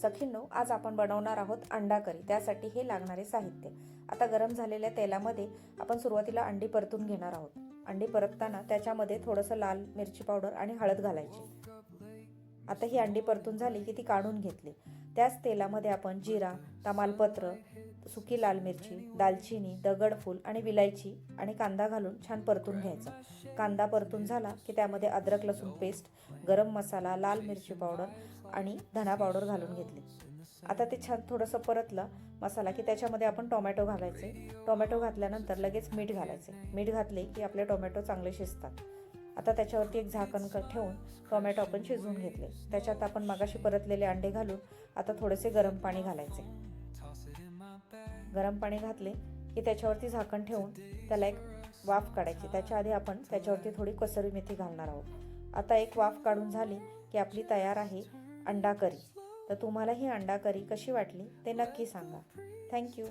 सखींनो, आज आपण बनवणार आहोत अंडा करी। त्यासाठी हे लागणारे साहित्य। आता गरम झालेल्या तेलामध्ये आपण सुरुवातीला अंडी परतून घेणार आहोत। अंडी परतताना त्याच्यामध्ये थोडंसं लाल मिरची पावडर आणि हळद घालायची। आता ही अंडी परतून झाली की ती काढून घेतली। त्याच तेलामध्ये आपण जिरा, तमालपत्र, सुकी लाल मिरची, दालचिनी, दगडफूल आणि विलायची आणि कांदा घालून छान परतून घ्यायचा। कांदा परतून झाला की त्यामध्ये अद्रक लसूण पेस्ट, गरम मसाला, लाल मिरची पावडर आणि धना पावडर घालून घेतली। आता ते छान थोडंसं परतलं मसाला की त्याच्यामध्ये आपण टोमॅटो घालायचे। टोमॅटो घातल्यानंतर लगेच मीठ घालायचे। मीठ घातले की आपले टोमॅटो चांगले शिजतात। आता त्याच्यावरती एक झाकण ठेवून टोमॅटो आपण शिजवून घेतले। त्याच्यात आपण मगाशी परतलेले अंडे घालून आता थोडेसे गरम पाणी घालायचे। गरम पाणी घातले की त्याच्यावरती झाकण ठेवून त्याला एक वाफ काढायची। त्याच्या आधी आपण त्याच्यावरती थोडी कसुरी मेथी घालणार आहोत। आता एक वाफ काढून झाली की आपली तयार आहे अंडा करी। तर तुम्हाला ही अंडा करी कशी वाटली ते नक्की सांगा। थँक्यू।